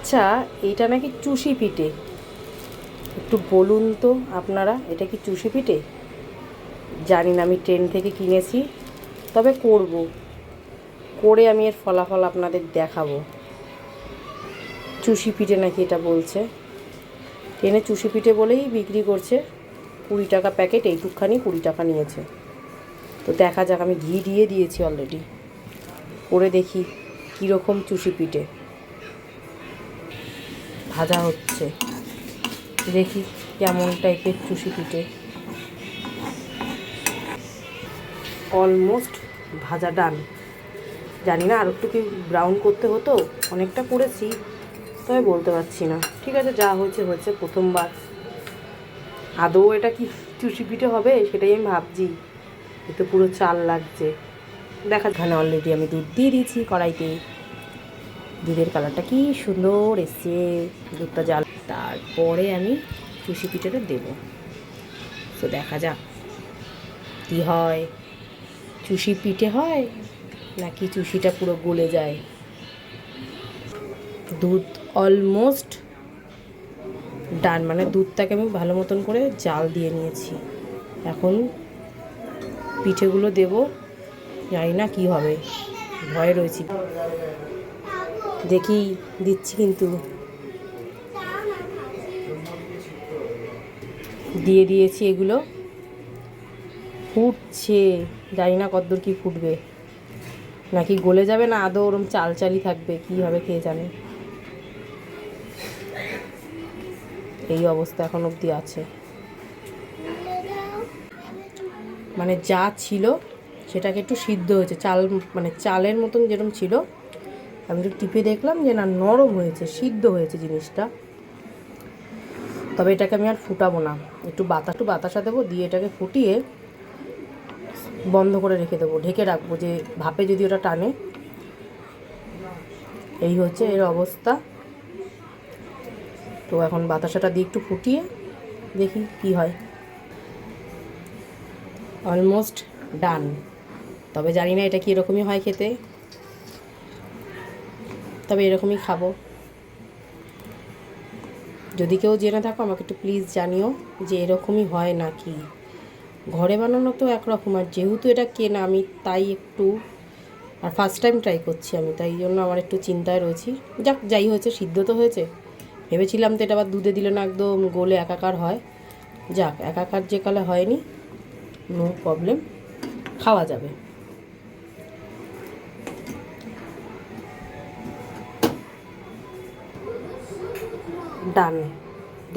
আচ্ছা, এইটা নাকি চুষি পিঠে। একটু বলুন তো আপনারা, এটা কি চুষি পিঠে? জানি না, আমি ট্রেন থেকে কিনেছি, তবে করব, করে আমি এর ফলাফল আপনাদের দেখাবো। চুষি পিঠে নাকি এটা বলছে। ট্রেনে চুষি পিঠে বলেই বিক্রি করছে। 20 টাকা প্যাকেট, এইটুকখানি 20 টাকা নিয়েছে। তো দেখা যাক, আমি ঘি দিয়ে দিয়েছি অলরেডি, করে দেখি কীরকম চুষি পিঠে ভাজা হচ্ছে। দেখি কেমন টাইপের চুষি পিঠে। অলমোস্ট ভাজা ডান। জানি না, আর একটু কি ব্রাউন করতে হতো, অনেকটা করেছি, তবে বলতে পারছি না। ঠিক আছে, যা হয়েছে হয়েছে, প্রথমবার। আদৌ এটা কি চুষি পিঠে হবে সেটাই আমি ভাবছি। এ তো পুরো চাল লাগছে। দেখা, এখানে অলরেডি আমি দুধ দিয়ে দিয়েছি কড়াইতে। দুধের কালারটা কি সুন্দর এসছে, দুধটা জাল। তারপরে আমি চুষি পিঠেটা দেবো। তো দেখা যাক কী হয়, চুষি পিঠে হয় নাকি চুষিটা পুরো গলে যায়। দুধ অলমোস্ট ডান, মানে দুধটাকে আমি ভালো মতন করে জাল দিয়ে নিয়েছি। এখন পিঠেগুলো দেব, জানি না কী হবে, ভয়ে রয়েছি। দেখি, দিচ্ছি কিন্তু, দিয়ে দিয়েছি এগুলো। ফুটছে, জানি না কতদূর কী ফুটবে, নাকি গলে যাবে, না আদৌ ওরম চাল চালই থাকবে, কী হবে কে জানে। এই অবস্থা এখন অবধি আছে, মানে যা ছিল সেটাকে একটু সিদ্ধ হয়েছে, চাল মানে চালের মতন যেরকম ছিল, আমি একটু টিপে দেখলাম যে না, নরম হয়েছে, সিদ্ধ হয়েছে জিনিসটা। তবে এটাকে আমি আর ফুটাবো না, একটু বাতাসা দেবো, দিয়ে এটাকে ফুটিয়ে বন্ধ করে রেখে দেবো, ঢেকে রাখবো, যে ভাপে যদি ওটা টানে। এই হচ্ছে এর অবস্থা। তো এখন বাতাসাটা দিয়ে একটু ফুটিয়ে দেখি কি হয়। অলমোস্ট ডান, তবে জানি না এটা কি এরকমই হয় খেতে, তবে এরকমই খাবো। যদি কেউ জেনে থাকো আমাকে একটু প্লিজ জানিও যে এরকমই হয় নাকি। ঘরে বানানো তো একরকম, আর যেহেতু এটা কেনা, আমি তাই একটু, আর ফার্স্ট টাইম ট্রাই করছি আমি, তাই জন্য আমার একটু চিন্তায় রয়েছি। যাক, যাই হয়েছে, সিদ্ধ তো হয়েছে। ভেবেছিলাম তো এটা আবার দুধে দিলে না একদম গলে একাকার হয়। যাক, একাকার যে কালে হয়নি, নো প্রবলেম, খাওয়া যাবে। ডান,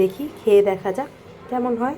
দেখি খেয়ে দেখা যাক কেমন হয়।